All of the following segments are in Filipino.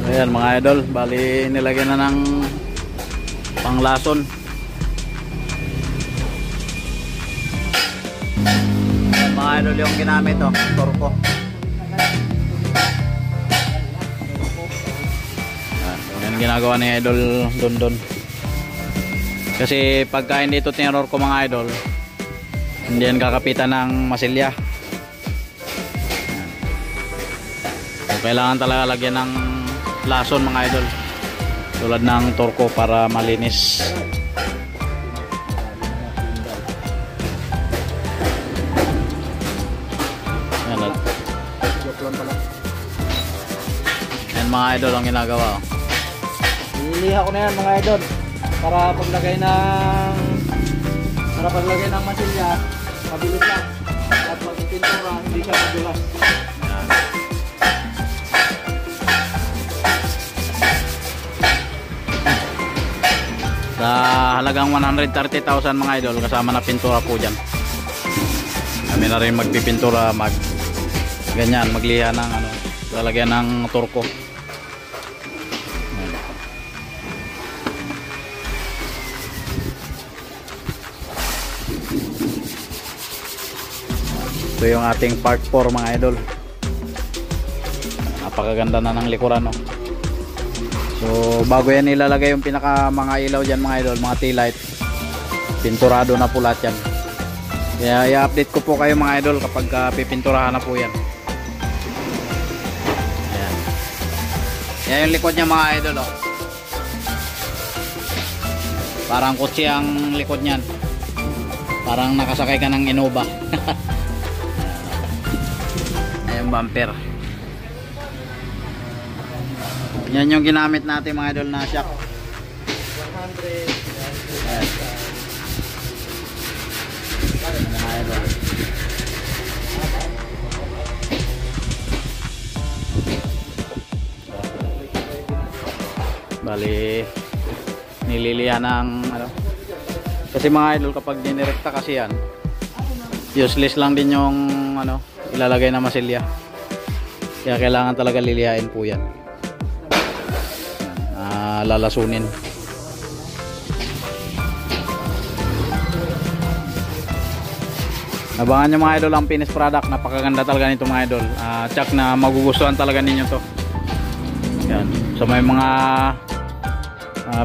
Ayan mga idol, bali nilagyan na ng panglason. Mga idol yung ginamit torko. Yan ginagawa ni idol Dondon. Kasi pagka hindi ito tinuror ko mga idol, hindi yan kakapitan ng masilya. So, kailangan talaga lagyan ng lason mga idol, tulad ng torko para malinis. Yan mga idol ang ginagawa. Nililiha ko na yan mga idol para paglagay ng masilya mabilis lang, at pag ipintura hindi siya madulas. Sa halagang 130,000 mga idol, kasama na pintura po dyan. Kami na rin magpipintura, ganyan, magliha ng lalagyan ng turko. Ito yung ating part 4 mga idol. Napakaganda na ng likuran, no? So bago yan ilalagay yung pinaka mga ilaw dyan mga idol, mga tail light, pinturado na po lahat yan. Kaya i-update ko po kayo mga idol kapag pipinturahan na po yan. Ayan. Yan yung likod niya mga idol, oh. Parang kutsi ang likod niyan. Parang nakasakay ka ng Innova. Ayan bumper. Yan yung ginamit natin mga idol na shock. 100. Ayan. Mga idol. Bali nililihan ng kasi mga idol kapag dinirekta kasi yan, useless lang din yung ilalagay na masilya. Kaya kailangan talaga lilihain po yan. Lalasunin. Abangan nyo mga idol ang finished product. Napakaganda talaga nito mga idol. Tsak na magugustuhan talaga ninyo to. Yan. So may mga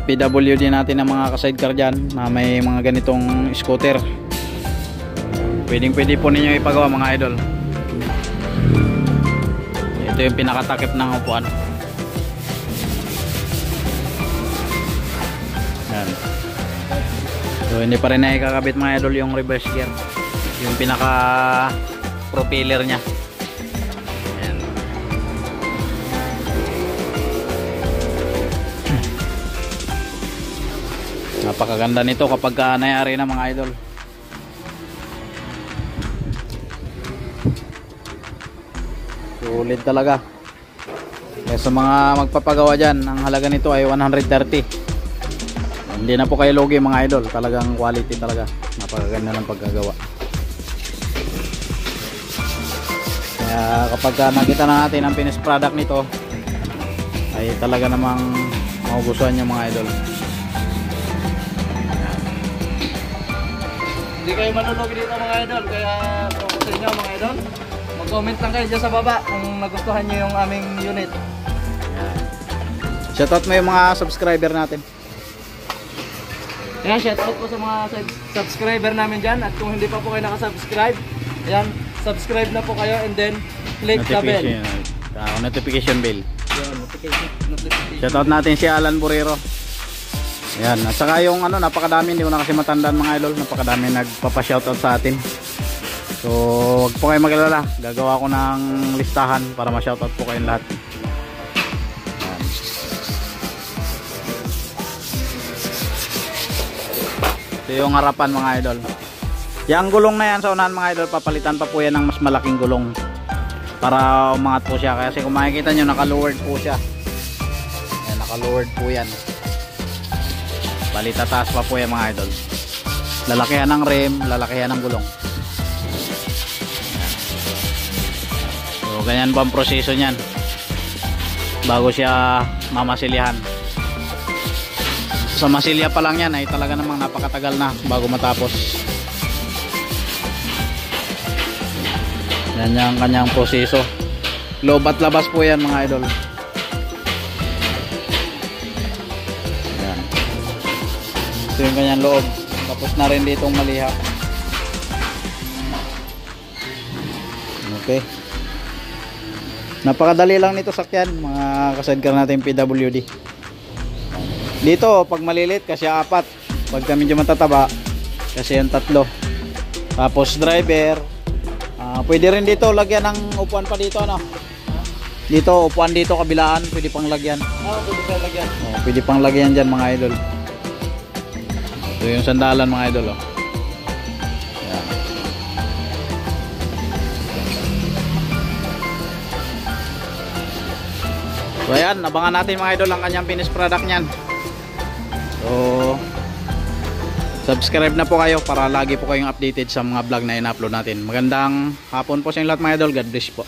PWD natin na mga ka-sidecar dyan na may mga ganitong scooter. Pwedeng pwede po ninyo ipagawa mga idol. Ito yung pinakatakip ng upuan. Yan. So hindi pa rin na ikakabit mga idol yung reverse gear, yung pinaka propeller nya. Yan. Napakaganda nito kapag nayari na mga idol. Sulit talaga. Kaya sa mga magpapagawa dyan, ang halaga nito ay 130. Hindi na po kayo logi mga idol, talagang quality talaga. Napakaganda ng pagkagawa. Kaya kapag nakita na natin ang finished product nito, ay talaga namang magugustuhan nyo mga idol. Hindi kayo manulugi dito mga idol, kaya kung gusto nyo mga idol, mag-comment lang kayo dyan sa baba kung nagustuhan nyo yung aming unit. Shoutout mo yung mga subscriber natin. Ayan, shoutout po sa mga subscriber namin dyan. At kung hindi pa po kayo nakasubscribe, ayan, subscribe na po kayo and then click the bell. Notification bell. Yun, notification. Shoutout natin si Alan Borrero. Ayan, at saka yung napakadami, hindi ko na kasi matandaan mga idol, napakadami nagpapa-shoutout sa atin. So wag po kayo mag-alala, gagawa ko ng listahan para ma-shoutout po kayong lahat. Ito yung harapan mga idol. Yung gulong na yan sa unahan mga idol, papalitan pa po yan ng mas malaking gulong para umangat po siya. Kasi kung makikita nyo, naka-lowered po siya. Ayan, naka-lowered po yan. Balita taas pa po yan mga idol. Lalakihan ng rim, lalakihan ng gulong. So ganyan po ang proseso nyan. bago siya mamasilyahan. Sa masilya pa lang yan ay talaga namang napakatagal na bago matapos. Yan yung kanyang proseso. Loob at labas po yan mga idol. Yan. Ito yung kanyang loob. Tapos na rin ditong maliha. Okay. Napakadali lang nito sakyan mga kasadkar natin PWD. Dito pag malilit kasi 4, pagka medyo matataba kasi yung 3. Tapos driver, pwede rin dito lagyan ng upuan pa dito, ano. Dito upuan dito kabilaan, pwede pang lagyan. Pwede pa lagyan. Pwede pang lagyan dyan mga idol. Ito yung sandalan mga idol, oh. Yan. So ayan, abangan natin mga idol ang kanyang finished product nyan. So subscribe na po kayo para lagi po kayong updated sa mga vlog na in-upload natin. Magandang hapon po sa inyo lahat mga idol. God bless po.